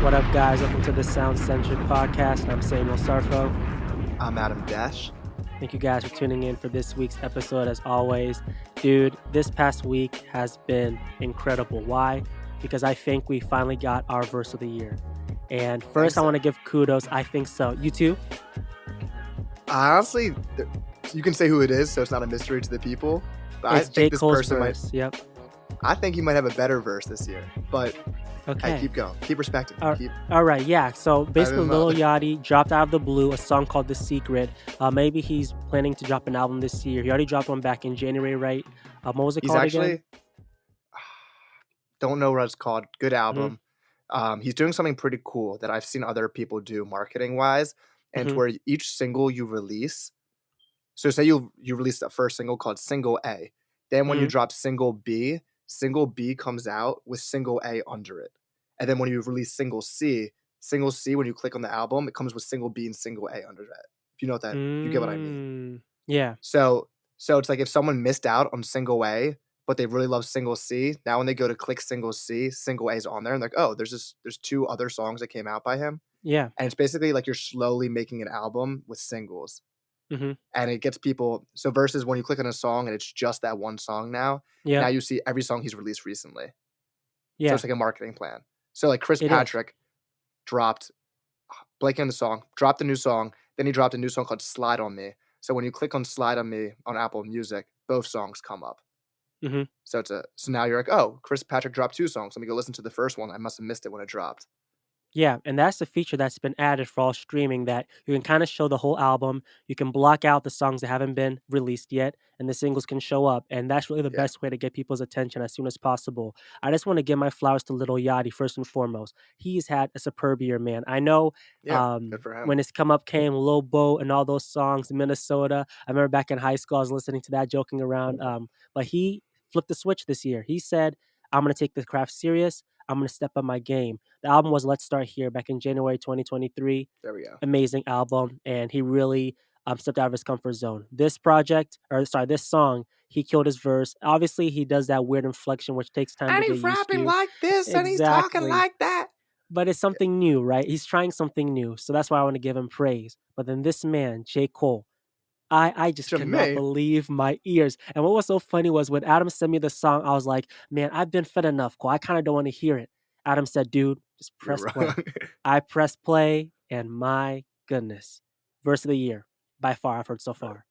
What up, guys? Welcome to the Sound Centric podcast. I'm Samuel Sarfo. I'm Adam Dash. Thank you guys for tuning in for this week's episode. As always, dude, this past week has been incredible. Why? Because I think we finally got our verse of the year. And first, I want to give kudos. I think so. You too? Honestly, you can say who it is, so it's not a mystery to the people. But It's I think this j.cole's person verse. might. Yep. I think he might have a better verse this year. But Okay. hey, keep going. Keep respecting. All right, yeah. So basically, him Lil up. Yachty dropped out of the blue a song called "The Secret." Maybe he's planning to drop an album this year. He already dropped one back in January, right? What was it He's called actually again? don't know what it's called. Good Mm-hmm. album. He's doing something pretty cool that I've seen other people do marketing wise, and to Mm-hmm. where each single you release. So say you release the first single called Single A. Then when you Mm-hmm. drop Single B comes out with Single A under it. And then when you release Single C, when you click on the album, it comes with Single B and Single A under that. If you know that, if you get what I mean. Yeah. So it's like if someone missed out on Single A, but they really love Single C, now when they go to click Single C, Single A is on there, and like, oh, there's two other songs that came out by him. Yeah. And it's basically like you're slowly making an album with singles. Mm-hmm. And it gets people so versus when you click on a song and it's just that one song now Yeah. you see every song he's released recently. So Yeah. it's like a marketing plan. So like Chris It is. Patrick dropped blanking on the song, dropped a new song, then he dropped a new song called Slide on Me. So when you click on Slide on Me on Apple Music, both songs come up. Mm-hmm. So now you're like, oh, Chris Patrick dropped two songs. Let me go listen to the first one. I must have missed it when it dropped. Yeah, and that's the feature that's been added for all streaming that you can kind of show the whole album. You can block out the songs that haven't been released yet, and the singles can show up. And that's really the Yeah. best way to get people's attention as soon as possible. I just want to give my flowers to Lil Yachty first and foremost. He's had a superb year, man. I know Yeah. Good for him. when his come up came, Lil Bo and all those songs, Minnesota. I remember back in high school, I was listening to that, joking around. But he flipped the switch this year. He said, I'm going to take the craft serious. I'm going to step up my game. The album was Let's Start Here back in January 2023. There we go. Amazing album. And he really stepped out of his comfort zone. This song, he killed his verse. Obviously, he does that weird inflection, which takes time And to get he's used rapping to. like this and he's talking Exactly. like that. But it's something new, right? He's trying something new. So that's why I want to give him praise. But then this man, J.Cole, I just could not Jermaine. believe my ears. And what was so funny was when Adam sent me the song, I was like, man, I've been fed enough, Cole. I kind of don't want to hear it. Adam said, dude, just You're press wrong. play. I pressed play, and my goodness, verse of the year, by far, I've heard so far.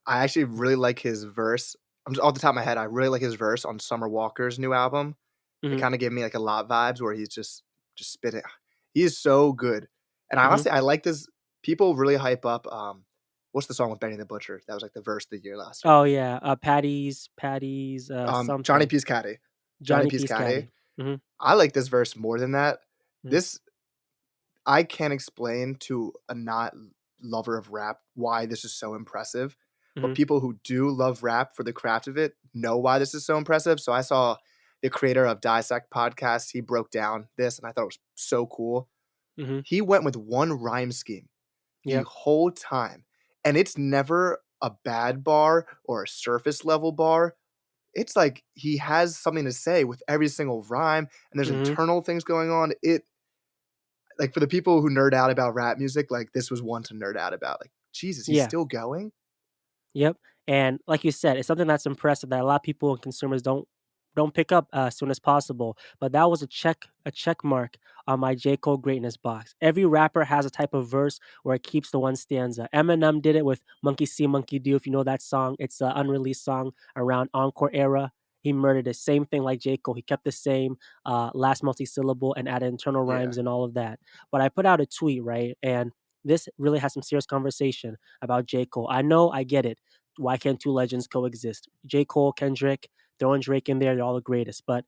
I actually really like his verse. I'm just off the top of my head, I really like his verse on Summer Walker's new album. It kind of gave me like a lot vibes where he's just spitting. He is so good. And honestly, I like this. People really hype up. What's the song with Benny the Butcher? That was like the verse of the year last year. Oh, yeah. Patty's, something. Johnny P's Caddy. Johnny P's Caddy. Mhm. I like this verse more than that. Mhm. This, I can't explain to a not lover of rap why this is so impressive. But people who do love rap for the craft of it know why this is so impressive. So I saw the creator of Dissect podcast, he broke down this, and I thought it was so cool. He went with one rhyme scheme the whole time, and it's never a bad bar or a surface level bar. It's like he has something to say with every single rhyme, and there's internal things going on. It, like, for the people who nerd out about rap music, like, this was one to nerd out about. Like, Jesus, he's still going? Yep. And like you said, it's something that's impressive that a lot of people and consumers don't pick up as soon as possible. But that was a check mark on my j.cole greatness box. Every rapper has a type of verse where it keeps the one stanza. Eminem did it with Monkey See, Monkey Do. If you know that song, it's an unreleased song around Encore era. He murdered it. Same thing like j.cole. He kept the same last multi-syllable and added internal rhymes and all of that. But I put out a tweet, right? And this really has some serious conversation about j.cole. I know, I get it. Why can't two legends coexist? J.Cole, Kendrick, throwing Drake in there, they're all the greatest. But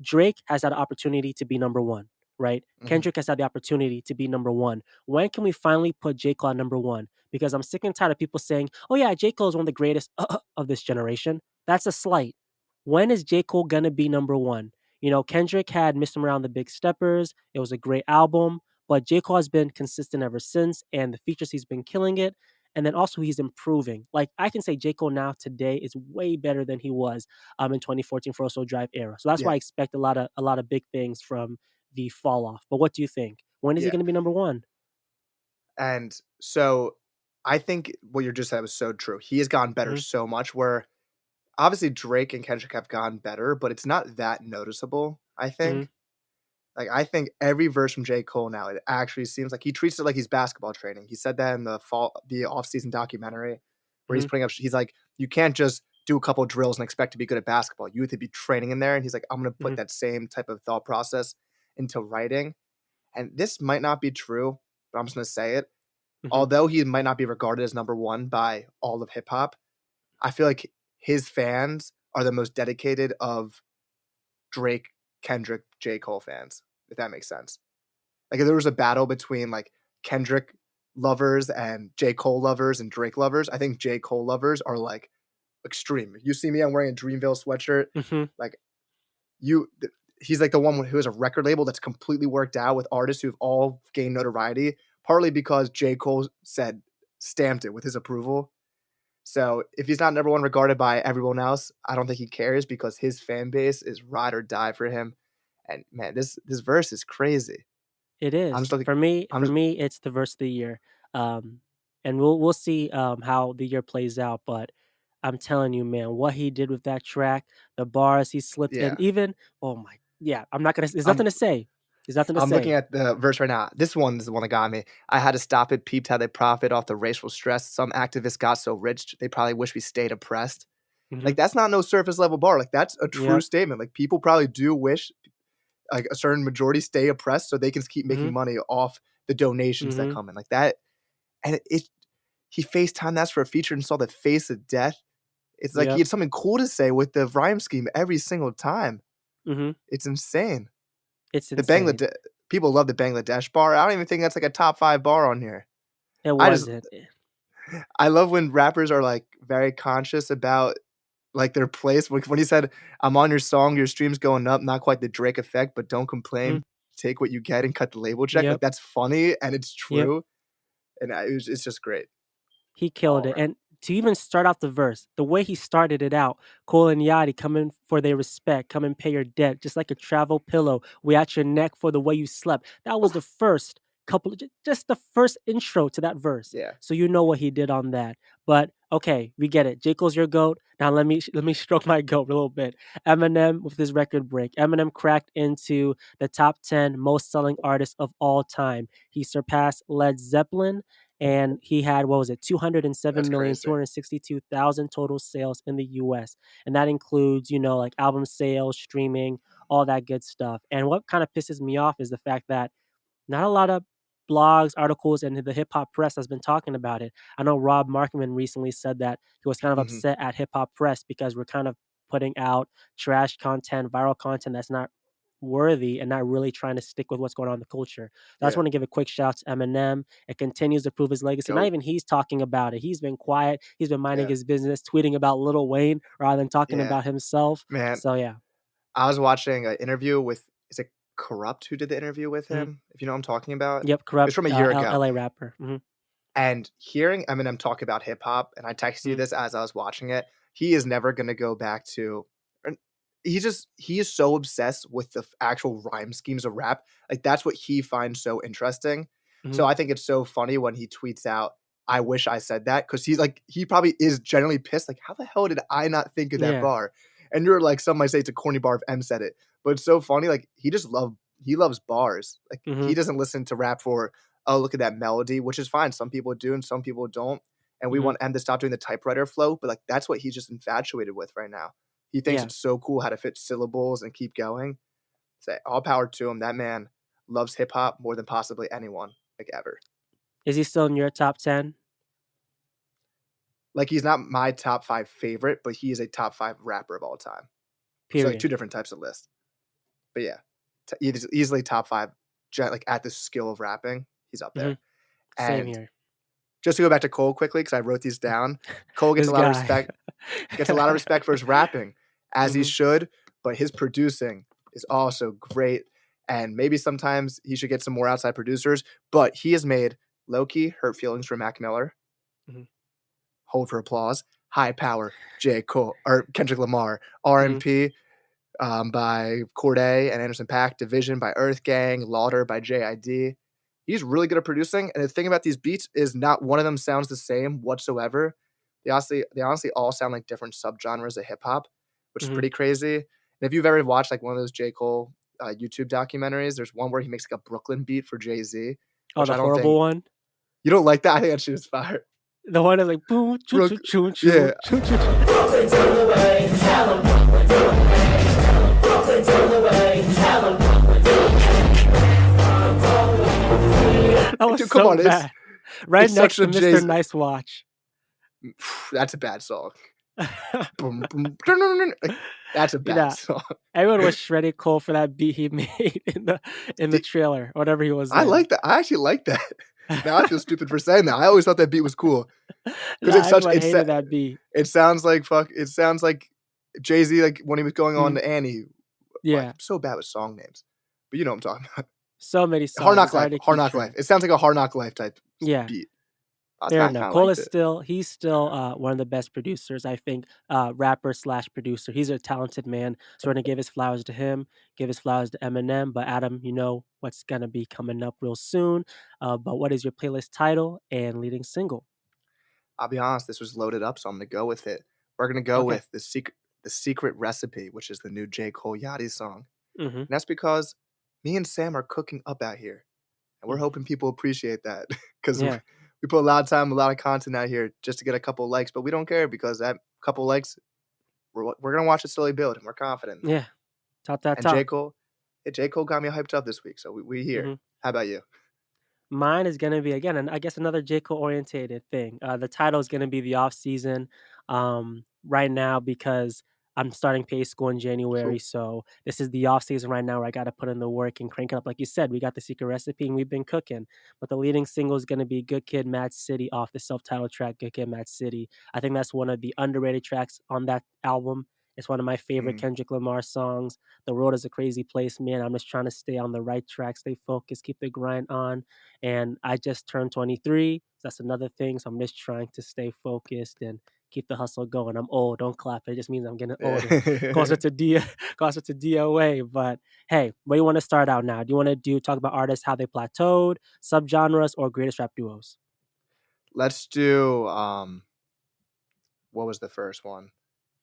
Drake has had an opportunity to be number one, right? Kendrick has had the opportunity to be number one. When can we finally put J.Cole at number one? Because I'm sick and tired of people saying, oh yeah, J.Cole is one of the greatest of this generation. That's a slight. When is J.Cole gonna be number one? You know, Kendrick had Missed Him Around the Big Steppers. It was a great album, but J.Cole has been consistent ever since, and the features he's been killing it. And then also he's improving. Like I can say j.cole now today is way better than he was in 2014 for Also Drive era. So that's why I expect a lot of big things from the fall off. But what do you think? When is he Yeah, gonna be number 1? and so I think what you just said was so true. He has gotten better Mhm, so much where obviously Drake and Kendrick have gotten better, but it's not that noticeable, I mhm, think. Like, I think every verse from J. Cole now, it actually seems like he treats it like he's basketball training. He said that in the off-season documentary where he's mhm, putting up he's like, "You can't just do a couple drills and expect to be good at basketball. You have to be training in there." And he's like, "I'm gonna put mhm, that same type of thought process into writing." And this might not be true, but I'm just gonna say it. mhm. Although he might not be regarded as number 1 by all of hip hop, I feel like his fans are the most dedicated of Drake, Kendrick, J. Cole fans, if that makes sense. Like, if there was a battle between, like, Kendrick lovers and J. Cole lovers and Drake lovers, I think J. Cole lovers are, like, extreme. You see me, I'm wearing a Dreamville sweatshirt, Mhm. like, you th he's, like, the one who has a record label that's completely worked out with artists who've all gained notoriety, partly because J. Cole said stamped it with his approval. So, if he's not number 1 regarded by everyone else, I don't think he cares because his fan base is ride or die for him, and, man, this verse is crazy. It I'm is. just like I'm For just me, it's the verse of the year. Um, and we'll see how the year plays out, but I'm telling you, man, what he did with that track, the bars he slipped in, yeah. even oh my yeah, I'm not gonna there's I'm nothing to say. There's nothing to I'm looking say. at the verse right now. This one is the one that got me. "I had to stop it, peeped how they profit off the racial stress. Some activists got so rich, they probably wish we stayed oppressed." Like, Mhm. that's not no surface level bar, like, that's a true Yep. statement, like, people probably do wish, like, a certain majority stay oppressed so they can keep making Mhm. money off the donations that Mhm. come in, like, that and it he FaceTimed that's for a feature and saw the face of death. It's like he Yep. had something cool to say with the rhyme scheme every single time. Mhm. It's insane. It's The insane. Banglade people love the Bangladesh bar. I don't even think that's like a top 5 bar on here. It I just wasn't. I love when rappers are, like, very conscious about, like, their place. Like, when he said, "I'm on your song, your stream's going up, not quite the Drake effect, but don't Mhm. complain. Take what you get and cut the label check." Like, Yep. that's funny and it's Yep. true, and it's just great He killed all it, around. and to even start off the verse, the way he started it out, Cole and Yachty coming for their respect, come and pay your debt, just like a travel pillow. We at your neck for the way you slept. That was the first couple, just the first intro to that verse. Yeah. So you know what he did on that. But okay, we get it. J. Cole's your goat. Now let me stroke my goat a little bit. Eminem with his record break. Eminem cracked into the top 10 most selling artists of all time. He surpassed Led Zeppelin and he had what was it That's crazy. 207,262,000 total sales in the US, and that includes like album sales, streaming, all that good stuff. And what kind of pisses me off is the fact that not a lot of blogs, articles, and the hip hop press has been talking about it. I know Rob Markman recently said that he was kind of Mhm. upset at hip hop press because we're kind of putting out trash content, viral content that's not worthy and not really trying to stick with what's going on in the culture. So I just Yeah. want to give a quick shout to Eminem. It continues to prove his legacy. Not Goat. even he's talking about it. He's been quiet. He's been minding Yeah. his business, tweeting about Lil Wayne rather than talking Yeah. about himself. Man, So yeah. I was watching an interview with is it Corrupt who did the interview with Mhm. him? If you know what I'm talking about? Yep. It was Corrupt from a year ago. LA rapper. And hearing Eminem talk about hip hop, and I texted you Mhm. this as I was watching it, he is never gonna go back to and he is so obsessed with the actual rhyme schemes of rap, like, that's what he finds so interesting. Mhm. So I think it's so funny when he tweets out, "I wish I said that," because he's like he probably is genuinely pissed, like, "How the hell did I not think of that Yeah. bar?" And you're like, some might say it's a corny bar if M said it, but it's so funny, like, he loves bars. Like, he Mhm. doesn't listen to rap for oh, look at that melody, which is fine. Some people do and some people don't. And we Mhm. want M to stop doing the typewriter flow, but like that's what he's just infatuated with right now. He thinks Yeah. it's so cool how to fit syllables and keep going. Say all power to him. That man loves hip hop more than possibly anyone, like ever. Is he still in your top 10? Like he's not my top 5 favorite, but he is a top 5 rapper of all time. So like two Period. different types of lists. But yeah, easily top 5, like at the skill of rapping, he's up there. Mhm. Same And here. just to go back to Cole quickly, because I wrote these down. Cole gets This a lot of guy. respect. Gets a lot of respect for his rapping, as he Mhm. should, but his producing is also great. And maybe sometimes he should get some more outside producers. But he has made Loki, Hurt Feelings for Mac Miller, Mhm. Hold for Applause, High Power, J. Cole, or Kendrick Lamar, Mhm. RMP, by Corday and Anderson .Paak, Division by Earth Gang, Lauder by JID. He's really good at producing, and the thing about these beats is not one of them sounds the same whatsoever. They honestly all sound like different subgenres of hip hop, which is Mhm. pretty crazy. And if you've ever watched like one of those J. Cole YouTube documentaries, there's one where he makes like a Brooklyn beat for Jay-Z, Oh, which the I don't horrible think one? you don't like that. I think that shit is fire. The one that's like, "Boom, choo choo Brook, choo yeah, choo, choo choo choo." Brooklyn's on the way, tell 'em Brooklyn's on the way, tell 'em Brooklyn's on the way, tell 'em Brooklyn's on That was dude, come so on, bad. Right it's next such to a Mr. Jay-Z. Nice Watch. That's a bad song. Boom, boom, dun, dun, dun, dun. That's a You bad know, song. everyone was shredding Cole for that beat he made in the D trailer, whatever he was I in. like that. I actually like that. Now I feel stupid for saying that. I always thought that beat was cool because Nah, it's such everyone hated that beat. it sounds like Jay-Z, like, when he was going on Mhm. to Annie. Like, Yeah, I'm so bad with song names, but you know what I'm talking about. so many Hard songs, Knock it's hard Life, to Hard keep Knock Life. track. It sounds like a Hard Knock Life type Yeah. beat. Fair I enough. kinda Cole liked is it. still he's still, one of the best producers, I think, rapper/producer. He's a talented man, so we're gonna give his flowers to him, give his flowers to Eminem, but Adam, you know what's gonna be coming up real soon, but what is your playlist title and leading single? I'll be honest, this was loaded up, so I'm gonna go with it. We're gonna go Okay. with The Secret Recipe, which is the new J. Cole Yachty song, Mhm, and that's because me and Sam are cooking up out here, and we're mhm. hoping people appreciate that because Yeah, we put a lot of time, a lot of content out here just to get a couple likes, but we don't care because that couple likes, we're gonna watch it slowly build, and we're confident in that. yeah. Talk that And J. talk. Cole yeah, J. Cole got me hyped up this week, so we here. Mhm. How about you? Mine is gonna be again, and I guess another J. Cole orientated thing. The title is gonna be the off season, right now because I'm starting pace school in January, True. so this is the off season right now where I gotta put in the work and crank it up. Like you said, we got the secret recipe and we've been cooking. But the leading single is gonna be "Good Kid, Mad City" off the self-titled track "Good Kid, Mad City." I think that's one of the underrated tracks on that album. It's one of my favorite Mm. Kendrick Lamar songs. The world is a crazy place, man. I'm just trying to stay on the right track, stay focused, keep the grind on. And I just turned 23. So that's another thing. So I'm just trying to stay focused and keep the hustle going. I'm old. Don't clap. It just means I'm getting older. Closer Yeah. to D closer to DOA. But hey, where do you want to start out now? Do you want to do talk about artists, how they plateaued, subgenres, or greatest rap duos? Let's do, what was the first one?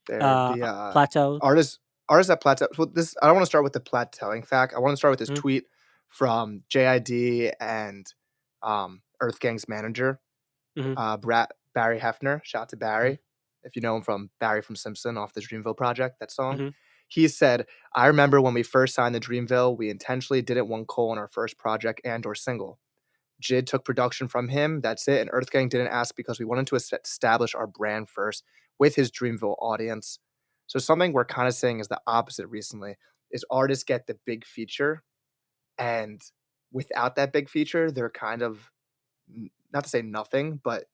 There, Plateau. artists that plateau. Well, this I don't wanna start with the plateauing fact. I wanna start with this Mm-hmm, tweet from JID and, Earth Gang's manager, mm-hmm, Barry Hefner. Shout out to mm-hmm, Barry. If you know him from Barry from Simpson off the Dreamville project, that song. mm-hmm, He said, "I remember when we first signed the Dreamville, we intentionally didn't want Cole on our first project and or single. Jid took production from him, that's it, and Earth Gang didn't ask because we wanted to establish our brand first with his Dreamville audience." So something we're kind of saying is the opposite recently is artists get the big feature, and without that big feature, they're kind of not to say nothing, but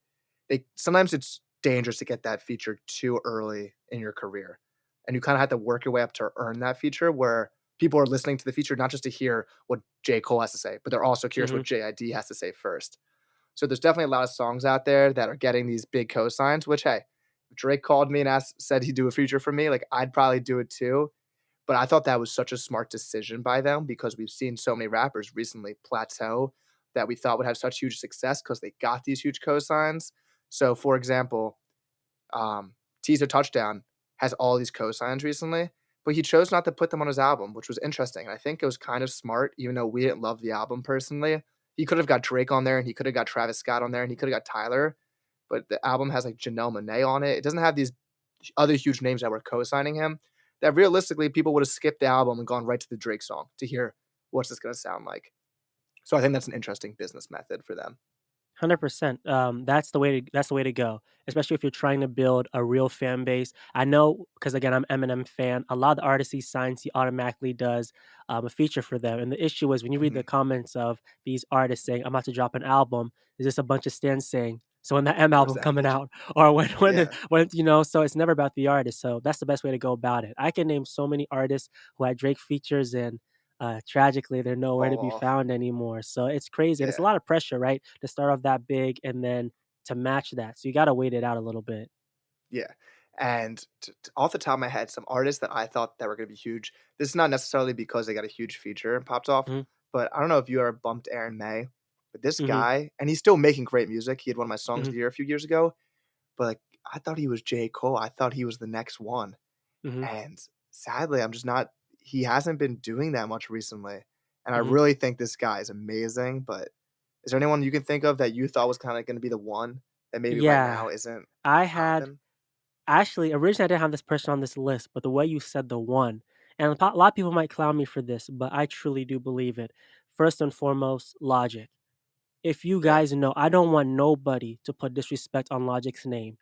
they sometimes it's dangerous to get that feature too early in your career. And you kind of have to work your way up to earn that feature where people are listening to the feature not just to hear what J. Cole has to say, but they're also curious mm-hmm. what JID has to say first. So there's definitely a lot of songs out there that are getting these big cosigns, which hey, if Drake called me and said he'd do a feature for me, like I'd probably do it too. But I thought that was such a smart decision by them because we've seen so many rappers recently plateau that we thought would have such huge success because they got these huge cosigns. So, for example, Teaser Touchdown has all these cosigns recently, but he chose not to put them on his album, which was interesting. And I think it was kind of smart, even though we didn't love the album personally. He could have got Drake on there, and he could have got Travis Scott on there, and he could have got Tyler. But the album has like Janelle Monáe on it. It doesn't have these other huge names that were co-signing him. That realistically, people would have skipped the album and gone right to the Drake song to hear what's this going to sound like. So I think that's an interesting business method for them. 100%. That's the way to go, especially if you're trying to build a real fan base. I know because again, I'm Eminem fan. A lot of the artists he signs, he automatically does a feature for them. And the issue is when you read the Mhm. comments of these artists saying, "I'm about to drop an album," there's just a bunch of stands saying, "So when that M Where's album the coming energy? out?" Or Yeah. So it's never about the artist. So that's the best way to go about it. I can name so many artists who had Drake features and tragically, they're nowhere to Fall be off. found anymore. So it's crazy, and it's a Yeah. lot of pressure, right, to start off that big and then to match that. So you got to wait it out a little bit. Yeah. And off the top of my head, some artists that I thought that were gonna be huge. This is not necessarily because they got a huge feature and popped off, Mhm, but I don't know if you ever bumped Aaron May, but this mhm, guy, and he's still making great music. He had one of my songs of mhm, the year a few years ago, but like, I thought he was J. Cole. I thought he was the next one. mhm, And sadly, I'm just not he hasn't been doing that much recently. And I mhm. really think this guy is amazing, but is there anyone you can think of that you thought was kinda gonna be the one that maybe right Yeah, now isn't I had popping? actually, originally, I didn't have this person on this list, but the way you said the one, and a lot of people might clown me for this, but I truly do believe it. First and foremost, Logic. If you Yeah, guys know, I don't want nobody to put disrespect on Logic's name.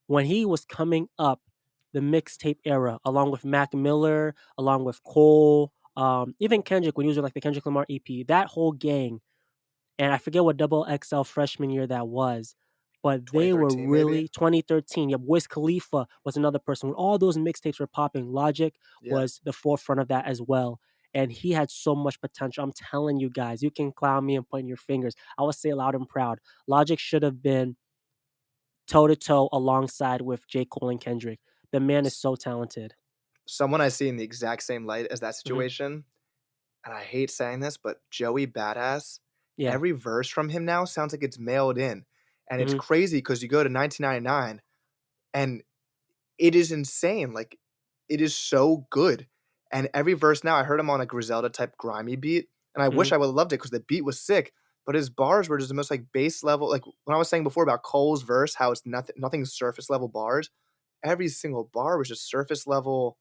When he was coming up, the mixtape era, along with Mac Miller, along with Cole, even Kendrick when he was with like the Kendrick Lamar EP, that whole gang, and I forget what double XL freshman year that was, but they were 2013 maybe? really 2013. Yeah, Wiz Khalifa was another person. When all those mixtapes were popping, Logic Yeah. was the forefront of that as well. And he had so much potential. I'm telling you guys, you can clown me and point your fingers. I will say it loud and proud. Logic should have been toe to toe alongside with J. Cole and Kendrick. The man is S so talented. Someone I see in the exact same light as that Mhm. situation, and I hate saying this, but Joey Badass, Yeah. every verse from him now sounds like it's mailed in, and it's Mhm. crazy because you go to 1999 and it is insane, like, it is so good, and every verse now I heard him on a Griselda type grimy beat, and I wish Mhm. I would've loved it because the beat was sick, but his bars were just the most, like, base level like, when I was saying before about Cole's verse, how it's nothing surface level bars, every single bar was just surface level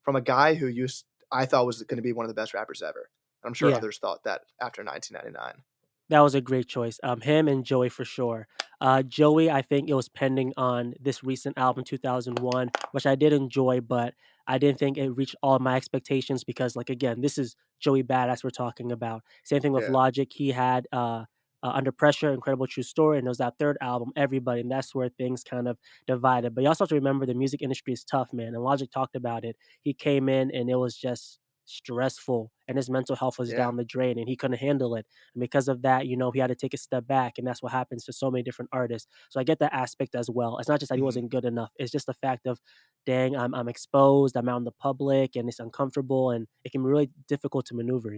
from a guy who used I thought was gonna be one of the best rappers ever. I'm sure Yeah. others thought that after 1999. That was a great choice. Him and Joey for sure. Joey, I think it was pending on this recent album, 2001, which I did enjoy, but I didn't think it reached all my expectations because, like, again, this is Joey Badass we're talking about. Same thing with Yeah. Logic. He had Under Pressure, Incredible True Story, and it was that third album, Everybody, and that's where things kind of divided. But you also have to remember the music industry is tough, man. And Logic talked about it. He came in and it was just stressful, and his mental health was Yeah. down the drain, and he couldn't handle it. And because of that, he had to take a step back, and that's what happens to so many different artists. So I get that aspect as well. It's not just that he Mhm. wasn't good enough. It's just the fact of, dang, I'm exposed, I'm out in the public, and it's uncomfortable, and it can be really difficult to maneuver.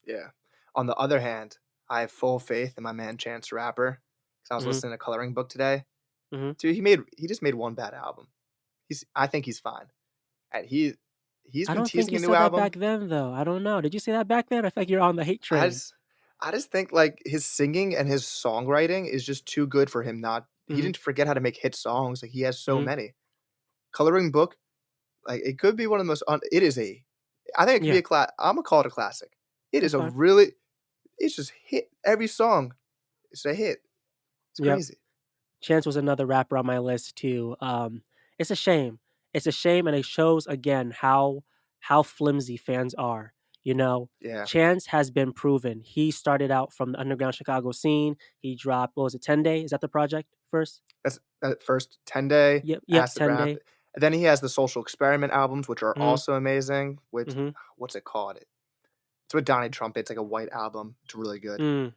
Yeah. On the other hand, I have full faith in my man Chance the Rapper, 'cause I was Mhm. listening to Coloring Book today. Mhm. Dude, he just made one bad album. I think he's fine. And he's I been don't think teasing you a new said that album. back then, though. I don't know. Did you say that back then? I feel like you're on the hate I train. just I just think, like, his singing and his songwriting is just too good for him not he Mhm. didn't forget how to make hit songs, like, he has so Mhm. many. Coloring Book, like, it could be one of the most it is a I think it could be Yeah, a Imma call it a classic. It is that's a fine. really it's just hit every song is a hit. It's Yep. crazy. Chance was another rapper on my list too. It's a shame. It's a shame, and it shows again how flimsy fans are. You know, Yeah. Chance has been proven. He started out from the underground Chicago scene. He dropped, what was it, 10 Day? Is that the project first? That's at first 10 Day, Yep, yep, Acid 10 Rap, Day. and then he has the Social Experiment albums, which are Mhm, also amazing, which mhm, what's it called? It's with Donnie Trumpet, it's like a white album, it's really good. mm,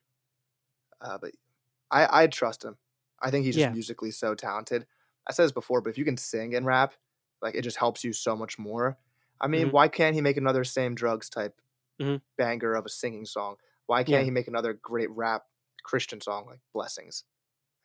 But I trust him. I think he's just yeah, musically so talented. I said this before, but if you can sing and rap, like, it just helps you so much more. I mean, mhm, why can't he make another Same Drugs type mhm, banger of a singing song? Why can't yeah. he make another great rap Christian song like Blessings?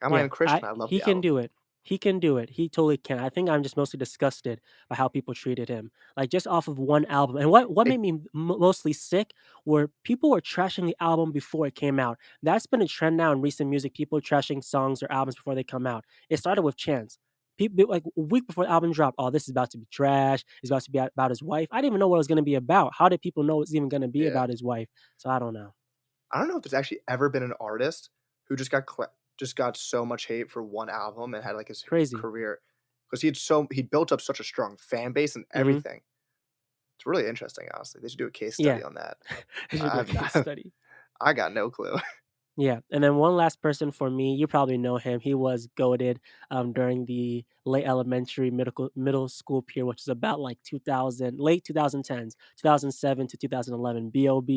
I'm not Yeah, even I Christian, I love he the can album. do it. He can do it. He totally can. I think I'm just mostly disgusted by how people treated him. Like, just off of one album. And what It made me mostly sick were people were trashing the album before it came out. That's been a trend now in recent music. People trashing songs or albums before they come out. It started with Chance. People like a week before the album dropped. Oh, this is about to be trash. It's about to be about his wife. I didn't even know what it was going to be about. How did people know it's even going to be yeah. about his wife? So I don't know. I don't know if there's actually ever been an artist who just got so much hate for one album and had, like, his Crazy. career because he built up such a strong fan base and Hmm. everything. It's really interesting, honestly. They should do a case study Yeah, on that. I should do a I've case study. I got no clue. Yeah, and then one last person for me, you probably know him. He was goated during the late elementary, middle school period, which is about like 2000, late 2010s, 2007 to 2011. Bob.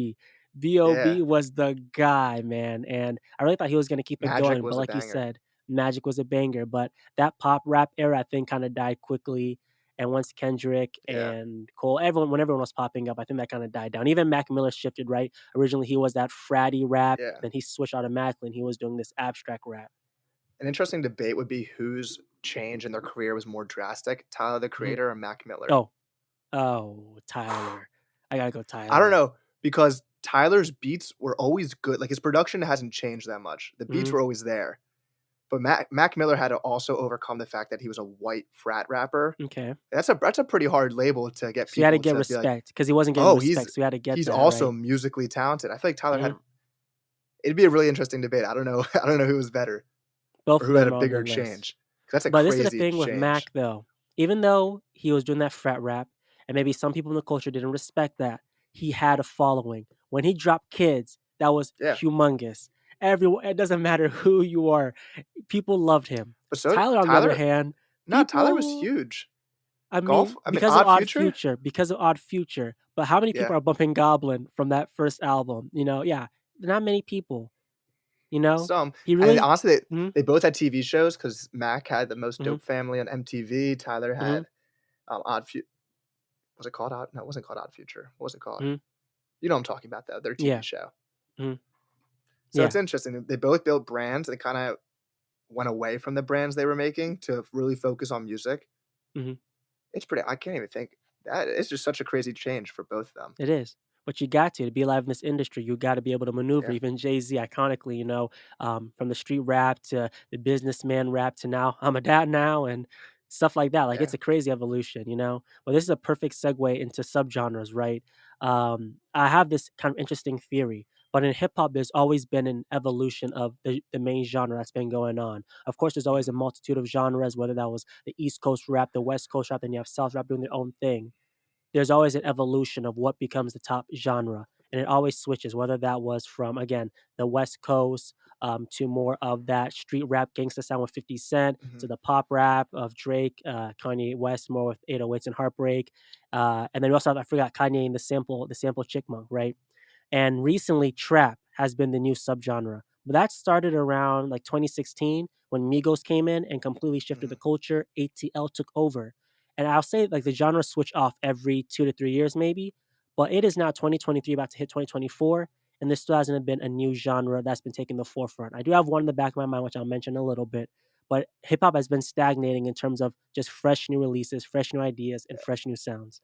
Yeah. Bob was the guy, man, and I really thought he was going to keep it Magic going. But was a like you banger. said, Magic was a banger, but that pop rap era, I think, kinda died quickly, and once Kendrick Yeah, and Cole, when everyone was popping up, I think that kinda died down. Even Mac Miller shifted, right? Originally, he was that fratty rap, yeah. then he switched automatically, and he was doing this abstract rap. An interesting debate would be whose change in their career was more drastic, Tyler, the Mhm. Creator, or Mac Miller. Oh, oh, Tyler. I gotta go I don't Tyler. know, because Tyler's beats were always good, like, his production hasn't changed that much. The beats Mhm. were always there, but Mac Miller had to also overcome the fact that he was a white frat rapper. Okay. That's a pretty hard label to get So you had to people get to be like, respect because he wasn't getting "Oh, respect, so you had to get he's that, also right? musically talented." I feel like Tyler Mhm. had it'd be a really interesting debate. I don't know I don't know who was better or Both who of had a them are on the bigger list. change. 'Cause that's a But this is the crazy thing with change. Mac though. Even though he was doing that frat rap, and maybe some people in the culture didn't respect that, he had a following. When he dropped Kids, that was Yeah, humongous. Everyone, it doesn't matter who you are, people loved him. but so Tyler, on the other Tyler hand, no, Tyler was people huge. Golf I mean, because of Odd Odd Future? Future, but how many people Yeah. are bumping Goblin from that first album, you know? Yeah, not many people, you know? Some. He And really honestly, Mhm, they both had TV shows because Mac had The Most mhm, Dope Family on MTV, Tyler mhm, had, Odd Fu was it called Odd no, it wasn't called Odd Future. What was it called? mhm, You know what I'm talking about, though, their TV yeah, show. mhm, So it's yeah, interesting, they both built brands, they kinda went away from the brands they were making to really focus on music. mhm. It's pretty I can't even think that it's just such a crazy change for both of them. It is. But you got to be alive in this industry, you gotta be able to maneuver. Yeah, Even Jay-Z iconically, from the street rap to the businessman rap to now, I'm a dad now and stuff like that. Like, yeah. it's a crazy evolution, you know? But this is a perfect segue into subgenres, right? I have this kind of interesting theory, but in hip hop, there's always been an evolution of the main genre that's been going on. Of course, there's always Mhm. a multitude of genres, whether that was the East Coast rap, the West Coast rap, then you have South rap doing their own thing. There's always an evolution of what becomes the top genre, and it always switches, whether that was from, again, the West Coast, to more of that street rap gangsta sound with 50 Cent, to Mhm. the pop rap of Drake, Kanye West, more with 808s and Heartbreak, and then we also have I forgot Kanye and the sample Chickmunk, right? And recently, trap has been the new subgenre. But that started around like 2016 when Migos came in and completely shifted the Mhm. culture. ATL took over. And I'll say like the genre switch off every 2 to 3 years, maybe. But it is now 2023, about to hit 2024. And there still hasn't been a new genre that's been taking the forefront. I do have one in the back of my mind, which I'll mention a little bit. But hip hop has been stagnating in terms of just fresh new releases, fresh new ideas, and fresh new sounds.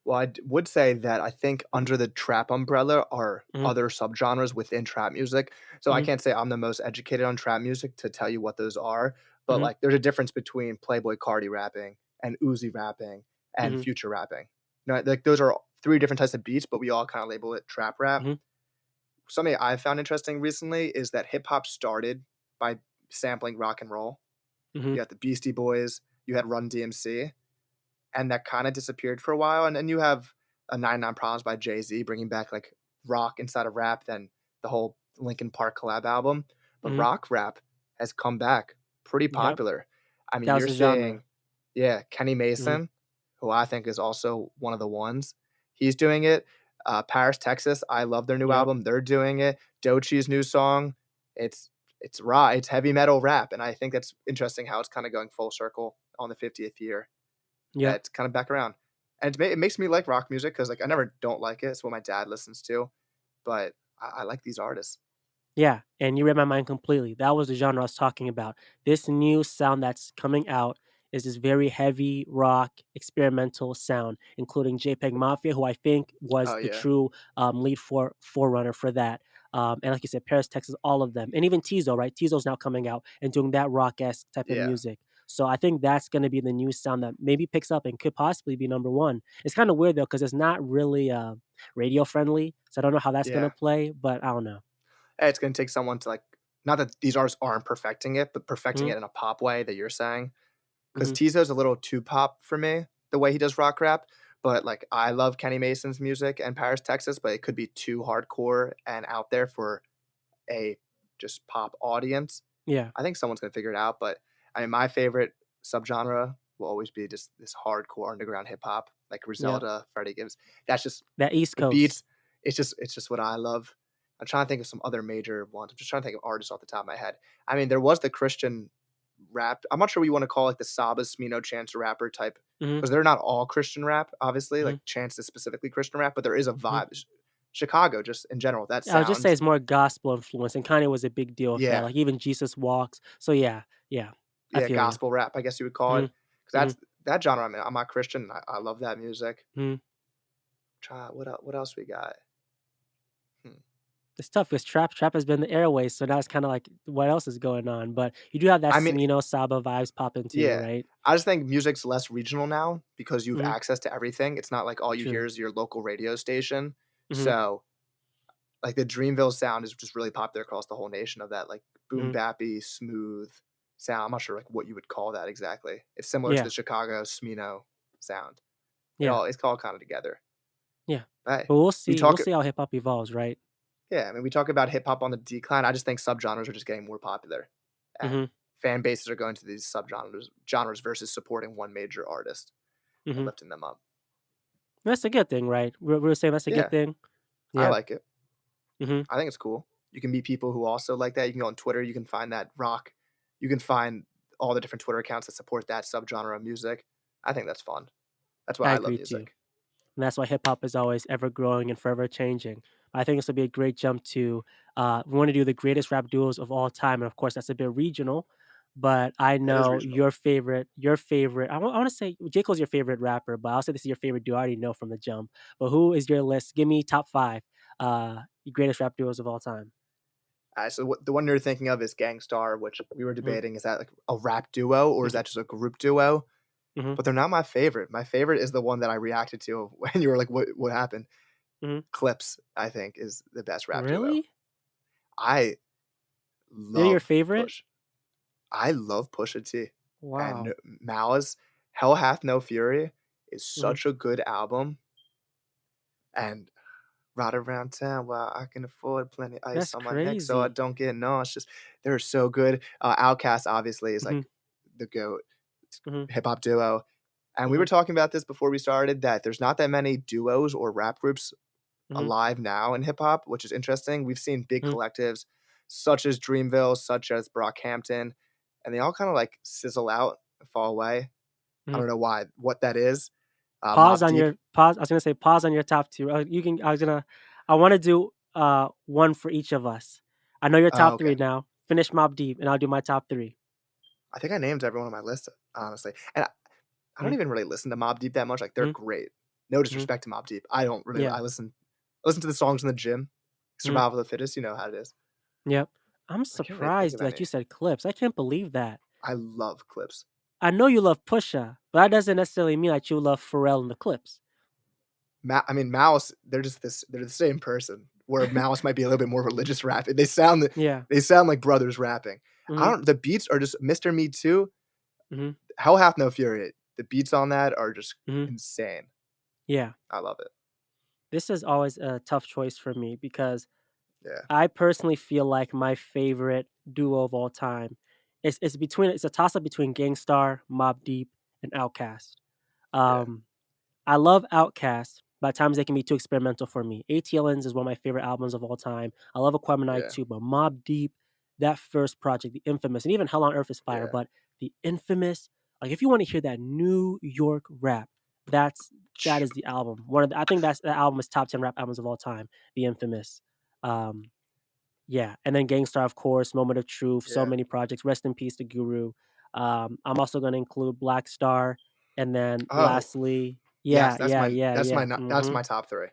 Well, would say that I think under the trap umbrella are Hmm. other subgenres within trap music. So I Hmm. can't say I'm the most educated on trap music to tell you what those are, but Hmm. like there's a difference between Playboy Cardi rapping and Uzi rapping and Hmm. Future rapping. Like those are three different types of beats, but we all kind of label it trap rap. Hmm. Something I've found interesting recently is that hip hop started by sampling rock and roll. Hmm. You got the Beastie Boys, you had Run DMC, and that kinda disappeared for a while, and then you have a 99 Problems by Jay-Z bringing back, like, rock inside of rap, then the whole Linkin Park collab album, but Hmm. rock rap has come back pretty Yep. popular. I mean, That was you're the genre. seeing yeah, Kenny Mhm, Mason, who I think is also one of the ones, he's doing it. Paris, Texas, I love their new yep, album, they're doing it. Doechie's new song, it's it's heavy metal rap, and I think that's interesting how it's kinda going full circle on the 50th year yep. that's kind of back around. And it makes me like rock music because like I never don't like it. It's what my dad listens to, but I like these artists. Yeah, and you read my mind completely. That was the genre I was talking about. This new sound that's coming out is this very heavy rock experimental sound, including JPEG Mafia, who I think was Oh the yeah, true lead forerunner for that. And like you said, Paris, Texas, all of them, and even Tizo, right? Tizo's now coming out and doing that rock esque type of yeah, music. So I think that's going to be the new sound that maybe picks up and could possibly be number one. It's kind of weird though because it's not really radio friendly, so I don't know how that's going to yeah. play, but I don't know. It's gonna take someone to like not that these artists aren't perfecting it, but perfecting Mhm, it in a pop way that you're saying. Because mhm. Tizo's a little too pop for me, the way he does rock rap. But like I love Kenny Mason's music and Paris, Texas, but it could be too hardcore and out there for a just pop audience. Yeah, I think someone's gonna figure it out, but I mean, my favorite subgenre will always be just this hardcore underground hip hop, like yep. Griselda, Freddie Gibbs. That's just That East the Coast. beats. It's just what I love. I'm trying to think of some other major ones. I'm just trying to think of artists off the top of my head. I mean, there was the Christian. rap. I'm not sure what you want to call like the Saba, Smino, Chance the Rapper type, Mhm, because they're not all Christian rap, obviously. mhm, Like Chance is specifically Christian rap, but there is a mhm. vibe. Chicago, just in general, that I would just say sound. it's more gospel influence, and Kanye was a big deal with that, Yeah, like, even Jesus Walks. So, yeah, yeah, I yeah, feel you. gospel rap, I guess you would call it. Mhm, Because mhm, that's that genre. I mean, I'm not Christian. I love that music. mhm. Try what else we got? Hmm. It's tough because trap has been the airways, so now it's kinda like, what else is going on? But you do have that I mean, Smino, Saba vibes popping too, yeah. right? I just think music's less regional now because you have Mhm, access to everything. It's not like all you hear true. is your local radio station. Mhm, So, like, the Dreamville sound is just really popular across the whole nation of that, like, boom mhm. bappy, smooth sound. I'm not sure, like, what you would call that exactly. It's similar to the Yeah, Chicago Smino sound. yeah, It's all kinda together. yeah. But, hey, But we'll we see we'll talk see how hip hop evolves, right? yeah, I mean, we talk about hip hop on the decline. I just think subgenres are just getting more popular, and Mhm, fan bases are going to these subgenres versus supporting one major artist and mhm. lifting them up. That's a good thing, right? We're saying that's a good Yeah, thing? I Yeah. like it. Mhm, I think it's cool. You can meet people who also like that. You can go on Twitter. You can find that rock. You can find all the different Twitter accounts that support that subgenre of music. I think that's fun. That's why I I love agree too. music. And that's why hip hop is always ever growing and forever changing. I think this would be a great jump to we want to do the greatest rap duos of all time, and of course that's a bit regional. But I It is know regional. your favorite. I want to say J Cole's your favorite rapper, but I'll say this is your favorite duo. I already know from the jump. But who is your list? Give me top five greatest rap duos of all time. So the one you're thinking of is Gangstar, which we were Hmm. debating. Is that like a rap duo or is Hmm. that just a group duo? Hmm. But they're not my favorite. My favorite is the one that I reacted to when you were like, "What happened?" Hmm. Clips, I think, is the best rap duo. Really? I They're your love favorite? Push. I love Pusha T. And Wow. Malice, Hell Hath No Fury is Hmm. such a good album. And Ride Around Town while I can afford plenty ice That's on my neck so I crazy. don't get nauseous. They're so good. Outkast obviously is Hmm. like the GOAT Hmm. hip hop duo. And we Hmm. were talking about this before we started that there's not that many duos or rap groups Hmm. alive now in hip hop, which is interesting. We've seen big Hmm. collectives such as Dreamville, such as Brockhampton, and they all kind of like sizzle out and fall away. I Hmm. don't know why, what that is. Pause Mob on Deep. your pause. I was gonna say pause on your top two. You can. I want to do one for each of us. I know your Oh, top okay. three now. Finish Mob Deep, and I'll do my top three. I think I named everyone on my list, honestly. And I don't Mhm, even really listen to Mob Deep that much. Like they're mhm, great. No mhm. disrespect to Mob Deep. I don't really. Yeah. I listen to the songs in the gym. Mhm, Survival of the fittest. You know how it is. yep. I'm I can't really think surprised of that you any. said Clips. I can't believe that. I love clips. I know you love Pusha, but that doesn't necessarily mean that you love Pharrell and the Clips. I mean, Mouse. They're just this. They're the same person. Where Mouse might be a little bit more religious rapping. Yeah. They sound like brothers rapping. I Mhm, don't. The beats are just Mr. Me Too. mhm, Hell Hath No Fury. The beats on that are just mhm. insane. Yeah. I love it. This is always a tough choice for me because Yeah. I personally feel like my favorite duo of all time it's a toss up between Gangstar, Mobb Deep, and Outkast. Yeah. Um, I love Outkast, but at times they can be too experimental for me. ATLNs is one of my favorite albums of all time. I love Aquemini Yeah. too, but Mobb Deep, that first project, the infamous, and even Hell on Earth is fire, Yeah. but the infamous, like if you want to hear that New York rap, that is the album. I think that album is top 10 rap albums of all time. The infamous. Um, yeah, and then Gangstar, of course, Moment of Truth, so Yeah. many projects. Rest in peace to Guru. I'm also going to include Black Star, and then Oh, lastly, yes, yeah, yeah, yeah, yeah. that's Mm-hmm. my top 3.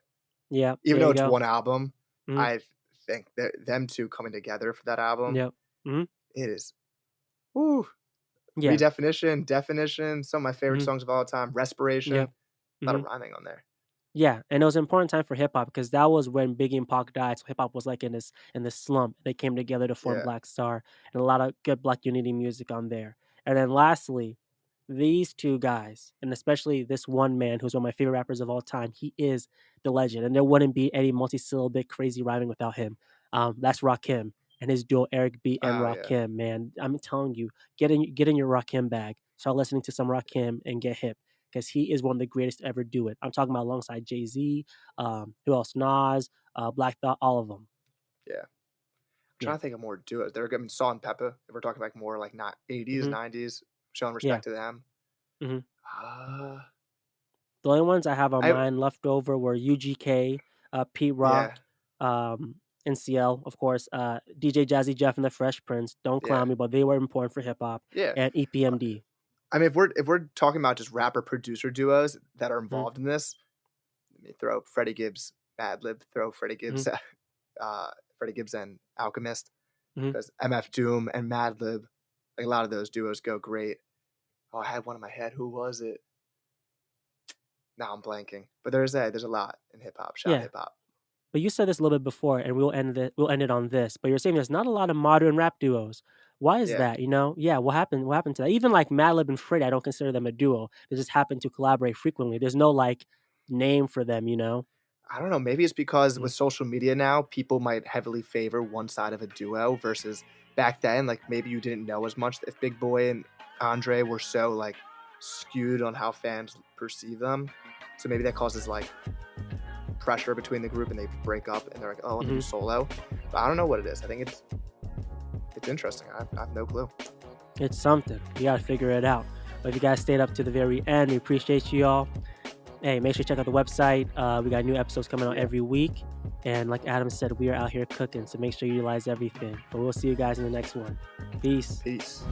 Yeah, Even there though you it's go. one album, Mm-hmm. I think that them 2 coming together for that album, Yep. Mm-hmm. it is woo. Yeah. Redefinition, Definition, some of my favorite Mm-hmm. songs of all time, Respiration, Yep. a lot Mm-hmm. of rhyming on there. Yeah, and it was an important time for hip hop because that was when Biggie and Pac died. So hip hop was like in this slump. They came together to form Yeah. Black Star, and a lot of good Black Unity music on there. And then lastly, these two guys, and especially this one man who's one of my favorite rappers of all time, he is the legend, and there wouldn't be any multi-syllabic crazy rhyming without him. That's Rakim and his duo Eric B and Oh, yeah. Rakim. Man, I'm telling you, get in your Rakim bag, start listening to some Rakim, and get hip because he is one of the greatest to ever do it. I'm talking about alongside Jay Z, who else? Nas, Black Thought, all of them. Yeah. Yeah. trying to think of more duos. They're giving Salt and Peppa, if we're talking like more like not 80s, Mhm. 90s, showing Yeah. respect to them. Mhm. Uh, The only ones I have on I mine left over were UGK, Pete yeah, Rock, NCL, of course, DJ Jazzy Jeff and the Fresh Prince. Don't yeah, clown me, but they were important for hip hop, yeah. and Uh, EPMD. I mean, if we're talking about just rapper producer duos that are Mhm. involved in this, let me throw Freddie Gibbs, Madlib, throw Freddie Mhm. Gibbs, Freddie Gibbs and Alchemist, Mhm. because MF Doom and Madlib, like a lot of those duos go great. Oh, I had one in my head. Who was it? Now I'm blanking. But there's a lot in hip hop. Shout out Yeah. hip hop. But you said this a little bit before, and we'll end it on this. But you're saying there's not a lot of modern rap duos. Why is Yeah. that? Yeah, what happened? What happened to that? Even like Madlib and Freddie, I don't consider them a duo. They just happen to collaborate frequently. There's no like name for them. I don't know. Maybe it's because Mhm. with social media now, people might heavily favor one side of a duo versus back then. Like maybe you didn't know as much. If Big Boy and Andre were so like skewed on how fans perceive them, so maybe that causes like pressure between the group and they break up and they're like, oh, let me do Mhm. solo. But I don't know what it is. I think it's interesting. I have no clue. It's something. We gotta figure it out. But if you guys stayed up to the very end, we appreciate you all. Hey, make sure you check out the website. We got new episodes coming out Yeah. every week. And like Adam said, we are out here cooking. So make sure you utilize everything. But we'll see you guys in the next one. Peace. Peace.